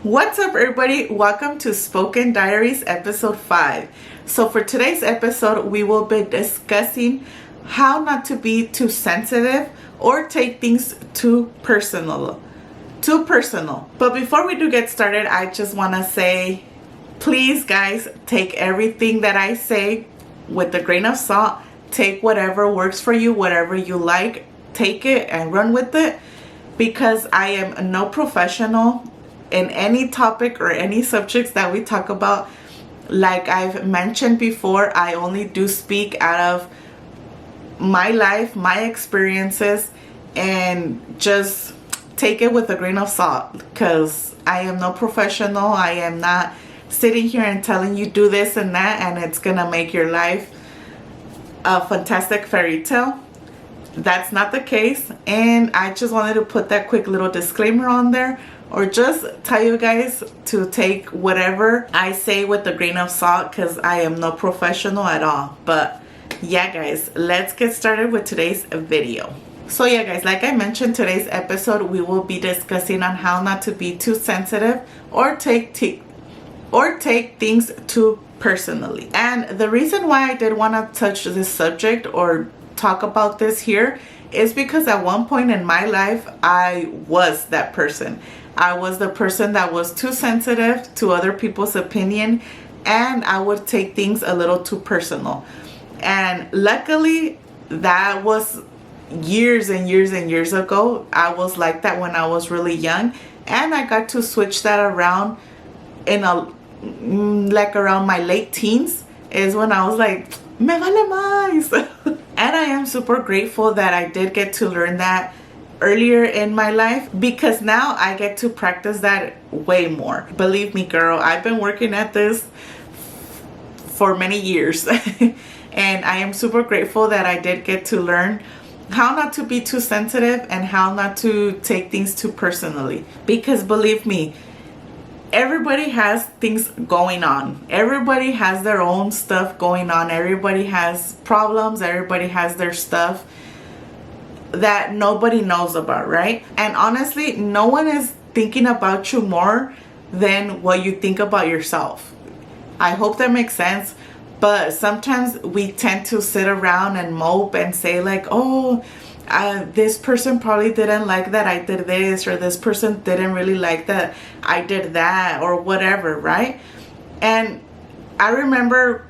What's up, everybody? Welcome to Spoken Diaries episode 5. So for today's episode, we will be discussing how not to be too sensitive or take things too personal. But before we do get started, I just want to say, please guys, take everything that I say with a grain of salt. Take whatever works for you, whatever you like, take it and run with it, because I am no professional in any topic or any subjects that we talk about. Like I've mentioned before, I only do speak out of my life, my experiences, and just take it with a grain of salt, because I am no professional. I am not sitting here and telling you do this and that and it's gonna make your life a fantastic fairy tale. That's not the case, and I just wanted to put that quick little disclaimer on there, or just tell you guys to take whatever I say with a grain of salt, because I am no professional at all. But yeah guys, let's get started with today's video. So yeah guys, like I mentioned, today's episode we will be discussing on how not to be too sensitive or take things too personally. And the reason why I did want to touch this subject or talk about this here is because at one point in my life I was that person. I was the person that was too sensitive to other people's opinion, and I would take things a little too personal. And luckily that was years and years and years ago. I was like that when I was really young, and I got to switch that around in around my late teens is when I was like, me vale más. And I am super grateful that I did get to learn that earlier in my life, because now I get to practice that way more. Believe me, girl, I've been working at this for many years. And I am super grateful that I did get to learn how not to be too sensitive and how not to take things too personally. Because believe me, everybody has things going on. Everybody has their own stuff going on. Everybody has problems. Everybody has their stuff that nobody knows about, right? And honestly, no one is thinking about you more than what you think about yourself. I hope that makes sense. But sometimes we tend to sit around and mope and say like, oh, this person probably didn't like that I did this, or this person didn't really like that I did that, or whatever, right? And I remember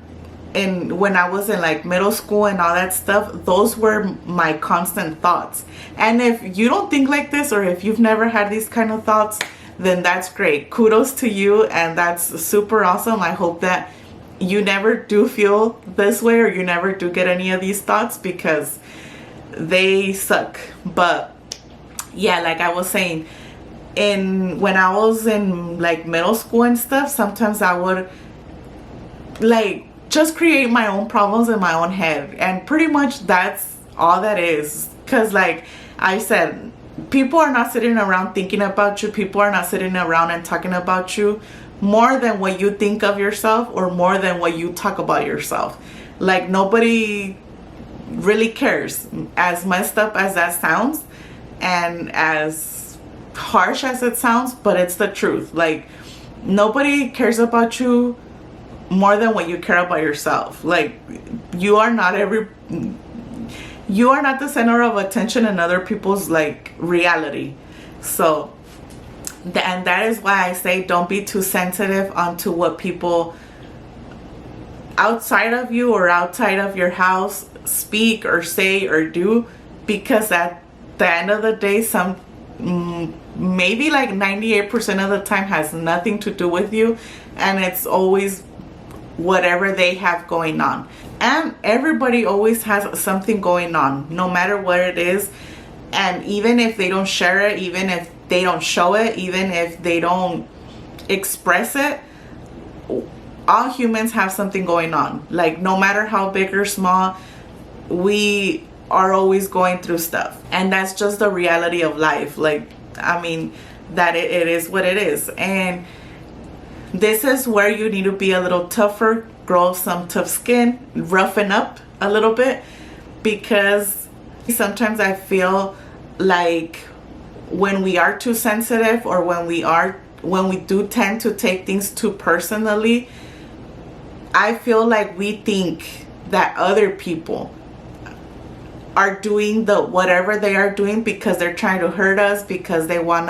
when I was in like middle school and all that stuff, those were my constant thoughts. And if you don't think like this, or if you've never had these kind of thoughts, then that's great. Kudos to you, and that's super awesome. I hope that you never do feel this way, or you never do get any of these thoughts, because they suck. But yeah, like I was saying, when I was in like middle school and stuff, sometimes I would like just create my own problems in my own head, and pretty much that's all that is. Because like I said, people are not sitting around thinking about you. People are not sitting around and talking about you more than what you think of yourself, or more than what you talk about yourself. Like nobody really cares, as messed up as that sounds and as harsh as it sounds, but it's the truth. Like nobody cares about you more than what you care about yourself. Like you are not the center of attention in other people's like reality. So and that is why I say don't be too sensitive onto what people outside of you or outside of your house speak or say or do, because at the end of the day, maybe like 98% of the time has nothing to do with you, and it's always whatever they have going on. And everybody always has something going on, no matter what it is. And even if they don't share it, even if they don't show it, even if they don't express it, all humans have something going on. Like no matter how big or small, we are always going through stuff, and that's just the reality of life. Like I mean, that it is what it is. And this is where you need to be a little tougher, grow some tough skin, roughen up a little bit, because sometimes I feel like when we are too sensitive, or when we are when we do tend to take things too personally, I feel like we think that other people are doing the whatever they are doing because they're trying to hurt us, because they want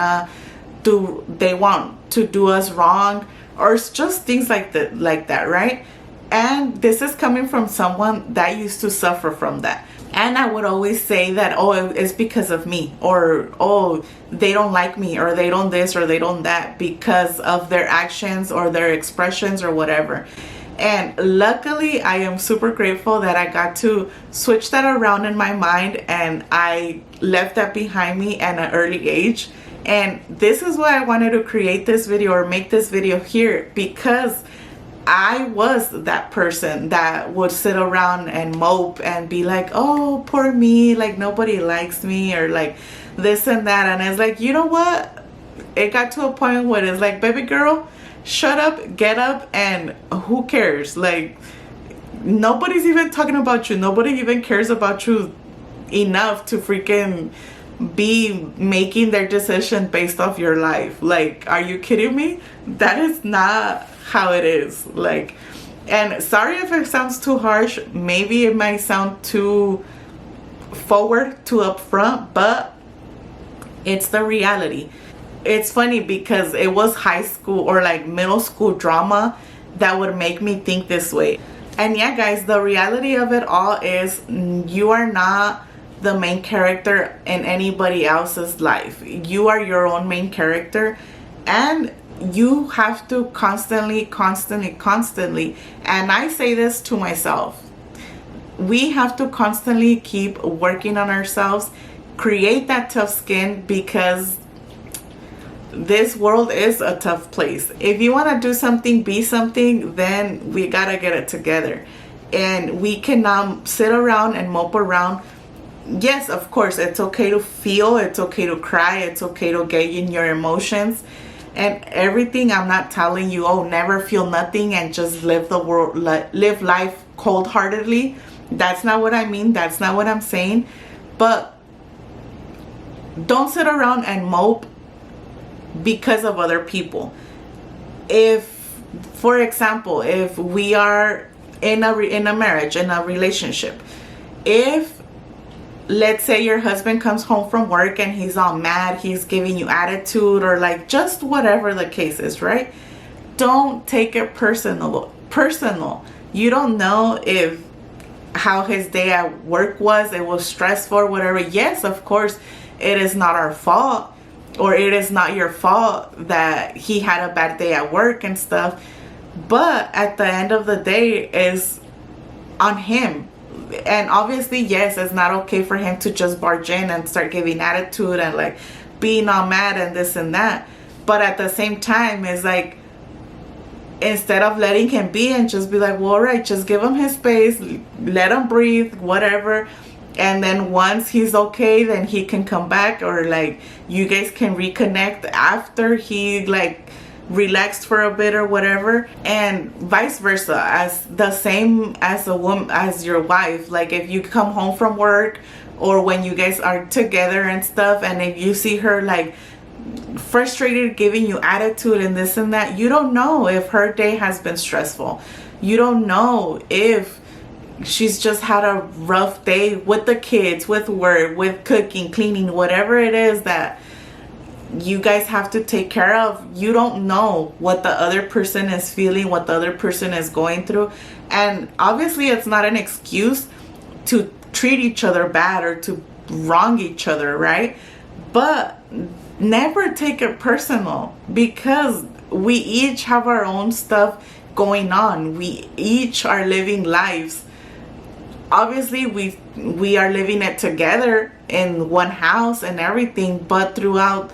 to do us wrong, or it's just things like that, right? And this is coming from someone that used to suffer from that. And I would always say that, oh, it's because of me, or oh, they don't like me, or they don't this, or they don't that, because of their actions or their expressions or whatever. And luckily, I am super grateful that I got to switch that around in my mind, and I left that behind me at an early age. And this is why I wanted to create this video or make this video here, because I was that person that would sit around and mope and be like, oh, poor me, like nobody likes me, or like this and that. And it's like, you know what? It got to a point where it's like, baby girl, shut up, get up, and who cares? Like, nobody's even talking about you. Nobody even cares about you enough to freaking be making their decision based off your life. Like, are you kidding me? That is not how it is. Like, and sorry if it sounds too harsh. Maybe it might sound too forward, too upfront, but it's the reality. It's funny because it was high school or like middle school drama that would make me think this way. And yeah, guys, the reality of it all is you are not the main character in anybody else's life. You are your own main character, and you have to constantly, and I say this to myself, we have to constantly keep working on ourselves, create that tough skin, because this world is a tough place. If you want to do something, be something, then we gotta get it together. And we cannot sit around and mope around. Yes, of course, it's okay to feel, it's okay to cry, it's okay to get in your emotions and everything. I'm not telling you, oh, never feel nothing and just live life cold-heartedly. That's not what I mean. That's not what I'm saying. But don't sit around and mope because of other people. If, for example, if we are in a marriage, in a relationship, if let's say your husband comes home from work and he's all mad, he's giving you attitude, or like just whatever the case is, right? Don't take it personal. You don't know if how his day at work was, it was stressful or whatever. Yes, of course, it is not our fault, or it is not your fault that he had a bad day at work and stuff. But at the end of the day, is on him. And obviously, yes, it's not okay for him to just barge in and start giving attitude and like being all mad and this and that. But at the same time, it's like, instead of letting him be and just be like, well, all right, just give him his space, let him breathe, whatever. And then once he's okay, then he can come back, or like you guys can reconnect after he like relaxed for a bit or whatever. And vice versa, as the same as a woman, as your wife. Like if you come home from work or when you guys are together and stuff, and if you see her like frustrated, giving you attitude and this and that, you don't know if her day has been stressful. You don't know if she's just had a rough day with the kids, with work, with cooking, cleaning, whatever it is that you guys have to take care of. You don't know what the other person is feeling, what the other person is going through. And obviously it's not an excuse to treat each other bad or to wrong each other, right? But never take it personal, because we each have our own stuff going on. We each are living lives. Obviously we are living it together in one house and everything, but throughout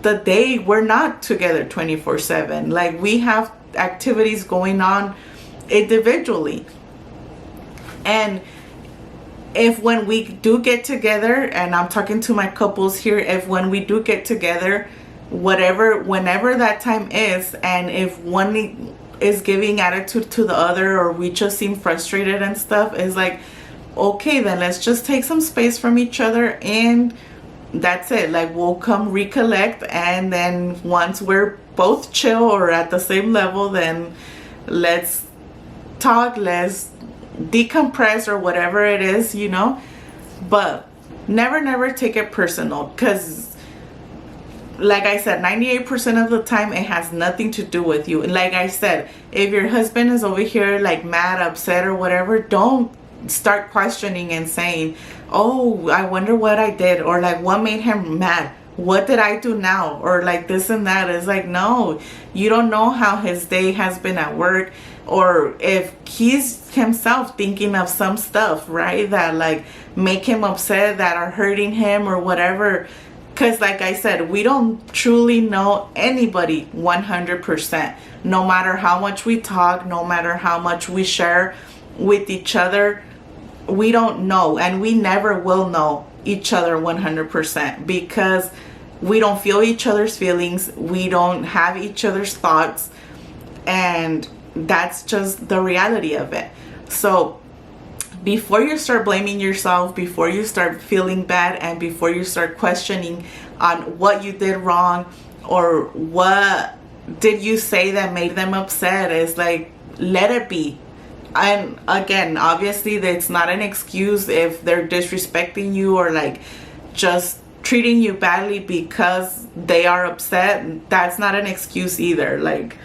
the day we're not together 24/7. Like we have activities going on individually. And if when we do get together, and I'm talking to my couples here, if when we do get together, whenever that time is, and if one is giving attitude to the other, or we just seem frustrated and stuff, is like, okay, then let's just take some space from each other, and that's it. Like we'll come recollect, and then once we're both chill or at the same level, then let's talk, let's decompress or whatever it is, you know. But never take it personal, because like I said, 98% of the time it has nothing to do with you. And like I said, if your husband is over here like mad, upset or whatever, don't start questioning and saying, oh, I wonder what I did, or like what made him mad, what did I do now, or like this and that. It's like, no, you don't know how his day has been at work, or if he's himself thinking of some stuff, right, that like make him upset, that are hurting him or whatever. Because like I said, we don't truly know anybody 100%. No matter how much we talk, no matter how much we share with each other, we don't know, and we never will know each other 100%, because we don't feel each other's feelings, we don't have each other's thoughts, and that's just the reality of it. So before you start blaming yourself, before you start feeling bad, and before you start questioning on what you did wrong or what did you say that made them upset, is like, let it be. And again, obviously that's not an excuse if they're disrespecting you or like just treating you badly because they are upset. That's not an excuse either. Like,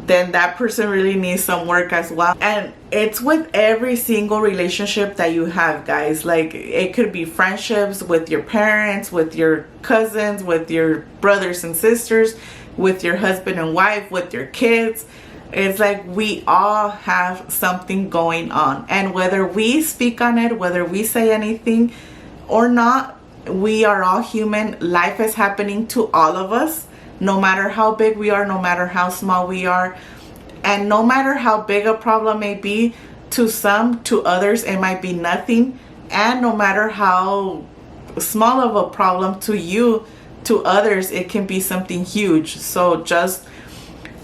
then that person really needs some work as well. And it's with every single relationship that you have, guys. Like, it could be friendships with your parents, with your cousins, with your brothers and sisters, with your husband and wife, with your kids. It's like we all have something going on, and whether we speak on it, whether we say anything or not, we are all human. Life is happening to all of us, no matter how big we are, no matter how small we are, and no matter how big a problem may be to some, to others it might be nothing, and no matter how small of a problem to you, to others it can be something huge. So just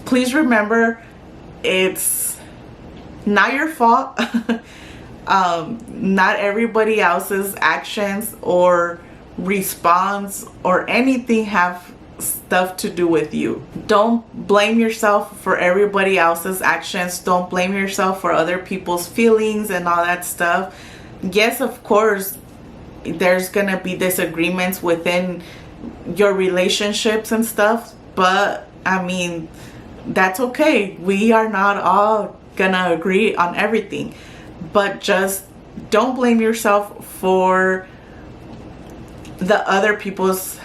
please remember, it's not your fault. Not everybody else's actions or response or anything have stuff to do with you. Don't blame yourself for everybody else's actions. Don't blame yourself for other people's feelings and all that stuff. Yes, of course, there's gonna be disagreements within your relationships and stuff, but I mean, that's okay. We are not all gonna agree on everything, but just don't blame yourself for the other people's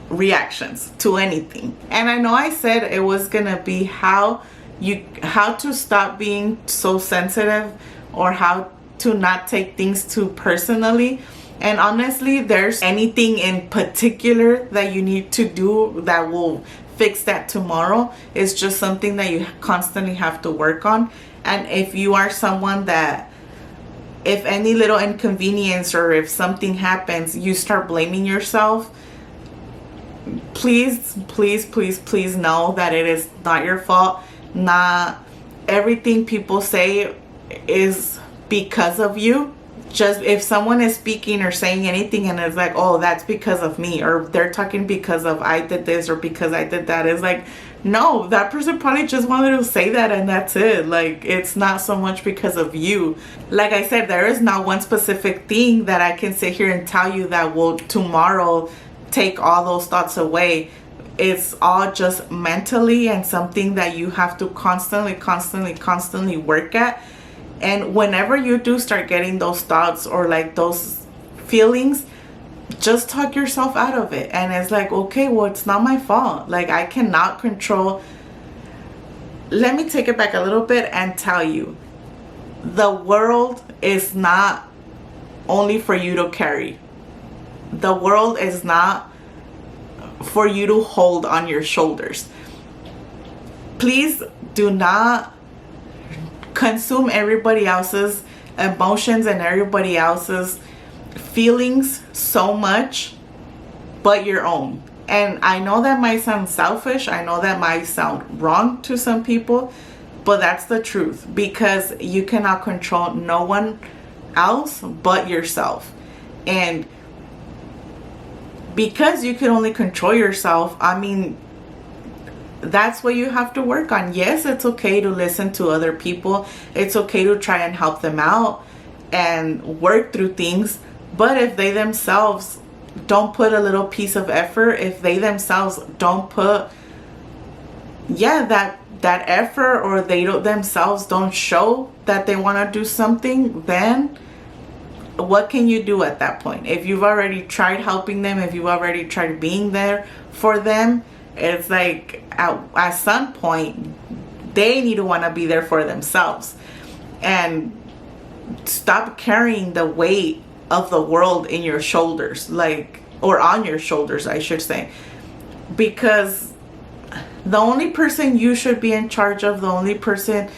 reactions to anything. And I know I said it was gonna be how to stop being so sensitive, or how to not take things too personally. And honestly, there's anything in particular that you need to do that will fix that tomorrow. It's just something that you constantly have to work on. And if you are someone that, if any little inconvenience or if something happens, you start blaming yourself, please know that it is not your fault. Not everything people say is because of you. Just if someone is speaking or saying anything and it's like, oh, that's because of me, or they're talking because of I did this or because I did that, it's like, no, that person probably just wanted to say that and that's it. Like, it's not so much because of you. Like I said, there is not one specific thing that I can sit here and tell you that will tomorrow take all those thoughts away. It's all just mentally, and something that you have to constantly work at. And whenever you do start getting those thoughts or like those feelings, just talk yourself out of it. And it's like, okay, well, it's not my fault. Like, I cannot control. Let me take it back a little bit and tell you, the world is not only for you to carry. The world is not for you to hold on your shoulders. Please do not consume everybody else's emotions and everybody else's feelings so much but your own. And I know that might sound selfish, I know that might sound wrong to some people, but that's the truth, because you cannot control no one else but yourself. And because you can only control yourself, I mean, that's what you have to work on. Yes, it's okay to listen to other people. It's okay to try and help them out and work through things. But if they themselves don't put a little piece of effort, if they themselves don't put, that effort, or they themselves don't show that they want to do something, then what can you do at that point? If you've already tried helping them, if you've already tried being there for them, it's like at some point they need to want to be there for themselves, and stop carrying the weight of the world in your shoulders, or on your shoulders, I should say, because the only person you should be in charge of, the only person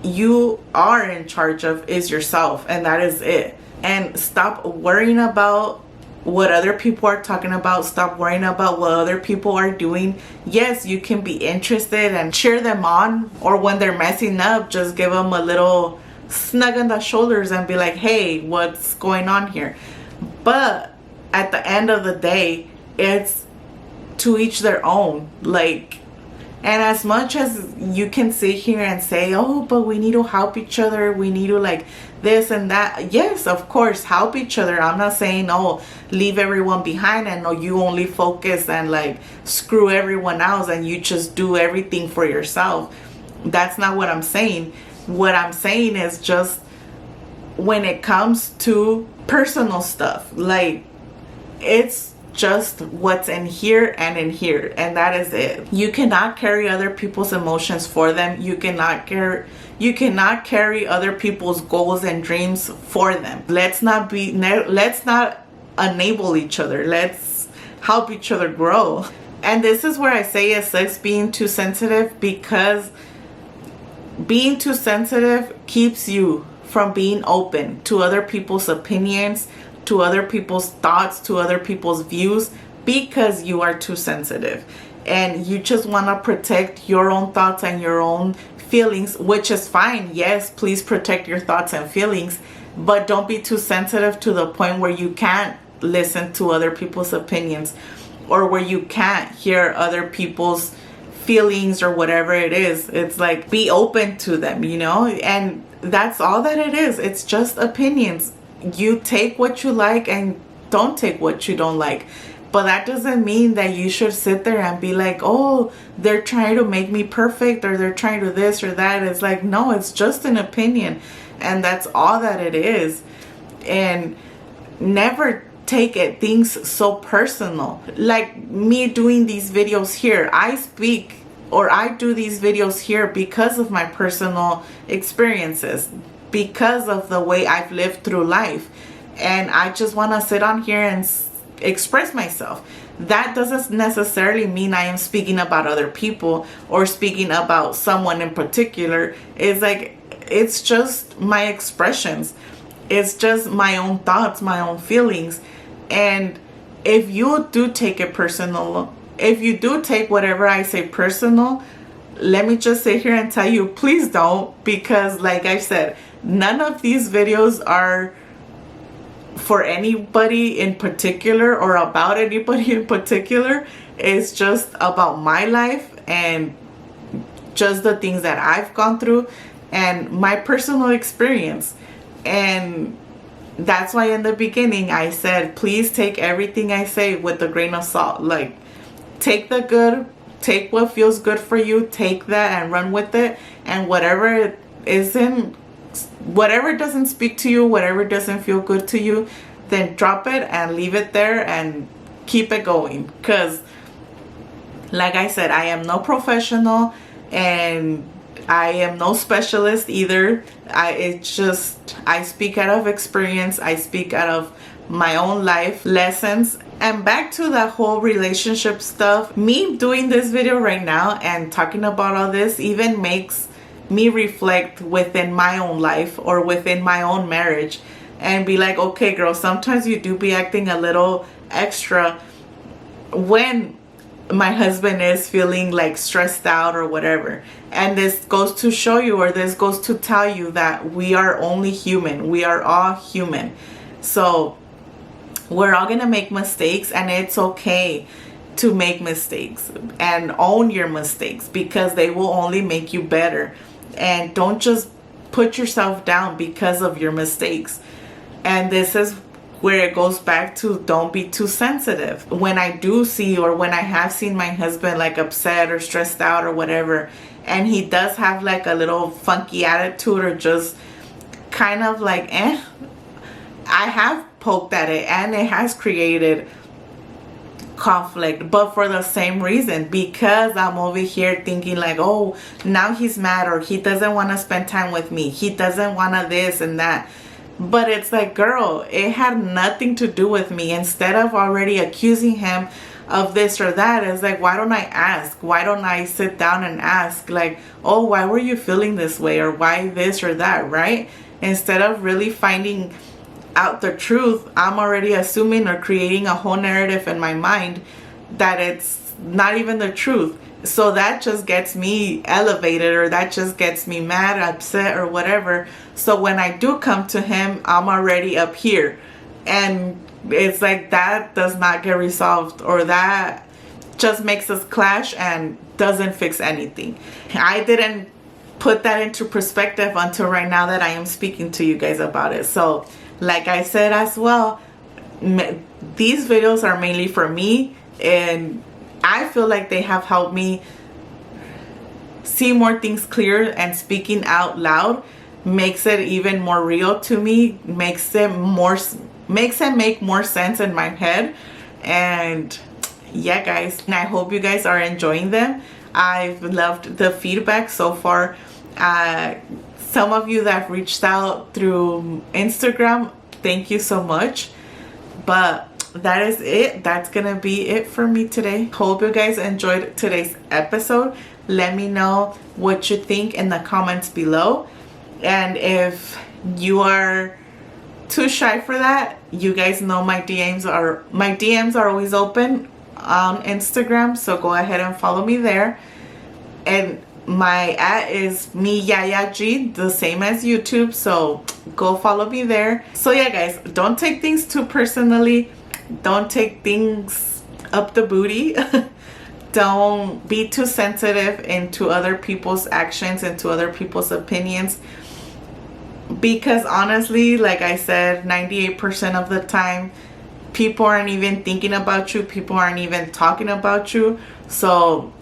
you are in charge of is yourself, and that is it. And stop worrying about what other people are talking about. Stop worrying about what other people are doing. Yes, you can be interested and cheer them on, or when they're messing up, just give them a little snug on the shoulders and be like, hey, what's going on here? But at the end of the day, it's to each their own. And as much as you can sit here and say, oh, but we need to help each other, we need to this and that. Yes, of course, help each other. I'm not saying, oh, leave everyone behind, and no, you only focus and screw everyone else and you just do everything for yourself. That's not what I'm saying. What I'm saying is, just when it comes to personal stuff, it's just what's in here and in here, and that is it. You cannot carry other people's emotions for them. You cannot carry other people's goals and dreams for them. Let's not enable each other. Let's help each other grow. And this is where I say it sucks being too sensitive, because being too sensitive keeps you from being open to other people's opinions, to other people's thoughts, to other people's views, because you are too sensitive and you just want to protect your own thoughts and your own feelings, which is fine. Yes, please protect your thoughts and feelings, but don't be too sensitive to the point where you can't listen to other people's opinions, or where you can't hear other people's feelings, or whatever it is. It's be open to them, and that's all that it is. It's just opinions. You take what you like and don't take what you don't like. But that doesn't mean that you should sit there and be like, oh, they're trying to make me perfect, or they're trying to this or that. It's no, it's just an opinion, and that's all that it is. And never take things so personal. Me doing these videos here, I do these videos here because of my personal experiences, because of the way I've lived through life, and I just want to sit on here and express myself. That doesn't necessarily mean I am speaking about other people or speaking about someone in particular. It's just my expressions. It's just my own thoughts, my own feelings. And if you do take it personal, if you do take whatever I say personal, let me just sit here and tell you, please don't, because like I said, none of these videos are for anybody in particular or about anybody in particular. It's just about my life and just the things that I've gone through and my personal experience. And that's why in the beginning I said, please take everything I say with a grain of salt. Take the good, take what feels good for you, take that and run with it. And whatever doesn't speak to you, whatever doesn't feel good to you, then drop it and leave it there and keep it going. Because like I said, I am no professional and I am no specialist either. I speak out of experience. I speak out of my own life lessons. And back to the whole relationship stuff, me doing this video right now and talking about all this even makes me reflect within my own life or within my own marriage and be like, okay, girl, sometimes you do be acting a little extra when my husband is feeling stressed out or whatever. And this goes to show you, or this goes to tell you that we are only human. We are all human. So we're all gonna make mistakes, and it's okay to make mistakes and own your mistakes, because they will only make you better. And don't just put yourself down because of your mistakes. And this is where it goes back to, don't be too sensitive. When I do see, or when I have seen my husband like upset or stressed out or whatever, and he does have like a little funky attitude, or just kind of like I have poked at it, and it has created conflict, but for the same reason, because I'm over here thinking like, oh, now he's mad, or he doesn't want to spend time with me, he doesn't want to this and that. But it's like, girl, it had nothing to do with me. Instead of already accusing him of this or that, it's like, why don't I ask? Why don't I sit down and ask, like, oh, why were you feeling this way, or why this or that, right? Instead of really finding out the truth, I'm already assuming or creating a whole narrative in my mind that it's not even the truth. So that just gets me elevated, or that just gets me mad, upset, or whatever. So when I do come to him, I'm already up here, and it's like that does not get resolved, or that just makes us clash and doesn't fix anything. I didn't put that into perspective until right now that I am speaking to you guys about it. So like I said as well, these videos are mainly for me, and I feel like they have helped me see more things clear, and speaking out loud makes it even more real to me, makes it make more sense in my head. And yeah, guys, and I hope you guys are enjoying them. I've loved the feedback so far. Some of you that have reached out through Instagram, thank you so much. But that is it. That's gonna be it for me today. Hope you guys enjoyed today's episode. Let me know what you think in the comments below. And if you are too shy for that, you guys know my DMs are always open on Instagram, so go ahead and follow me there. And my @ is Meyayag, the same as YouTube, so go follow me there. So yeah, guys, don't take things too personally. Don't take things up the booty. Don't be too sensitive into other people's actions, into other people's opinions. Because honestly, like I said, 98% of the time, people aren't even thinking about you. People aren't even talking about you. So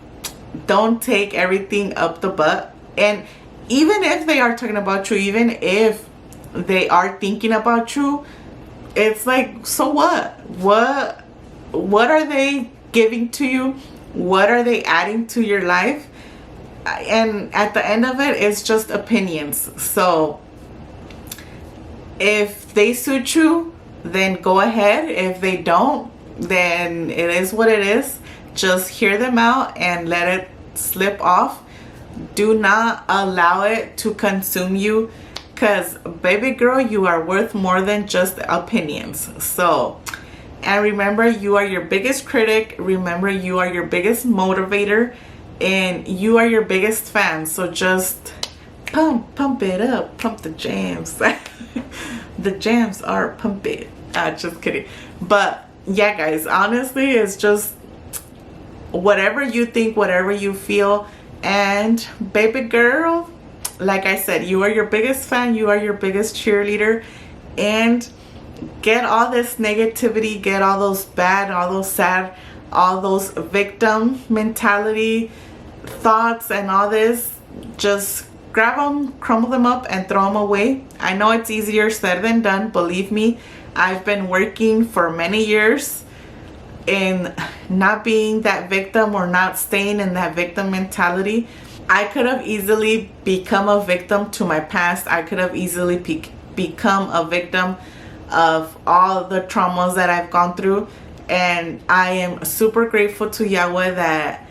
don't take everything up the butt. And even if they are talking about you, even if they are thinking about you, it's like, so what? What are they giving to you? What are they adding to your life? And at the end of it, it's just opinions. So if they suit you, then go ahead. If they don't, then it is what it is. Just hear them out and let it slip off. Do not allow it to consume you, because baby girl, you are worth more than just opinions. So, and remember, you are your biggest critic. Remember, you are your biggest motivator, and you are your biggest fan. So just pump it up, pump the jams. The jams are pump it. Just kidding. But yeah, guys, honestly, it's just whatever you think, whatever you feel. And baby girl, like I said, you are your biggest fan, you are your biggest cheerleader. And get all this negativity, get all those bad, all those sad, all those victim mentality thoughts and all this, just grab them, crumble them up, and throw them away. I know it's easier said than done. Believe me, I've been working for many years in not being that victim, or not staying in that victim mentality. I could have easily become a victim to my past. I could have easily become a victim of all the traumas that I've gone through. And I am super grateful to Yahweh that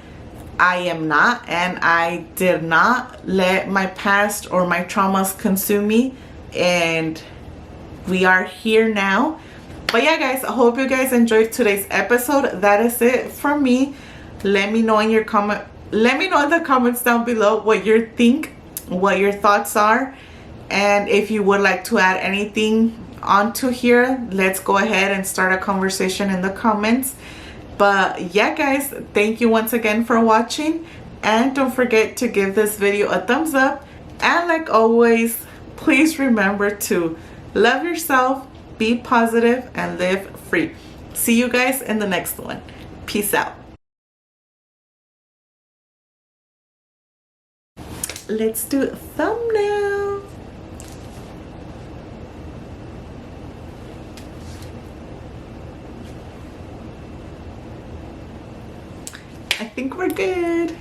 I am not, and I did not let my past or my traumas consume me. And we are here now. But yeah, guys, I hope you guys enjoyed today's episode. That is it from me. Let me know in your comment. Let me know in the comments down below what you think, what your thoughts are, and if you would like to add anything onto here, let's go ahead and start a conversation in the comments. But yeah, guys, thank you once again for watching. And don't forget to give this video a thumbs up. And like always, please remember to love yourself, be positive, and live free. See you guys in the next one. Peace out. Let's do a thumbnail. I think we're good.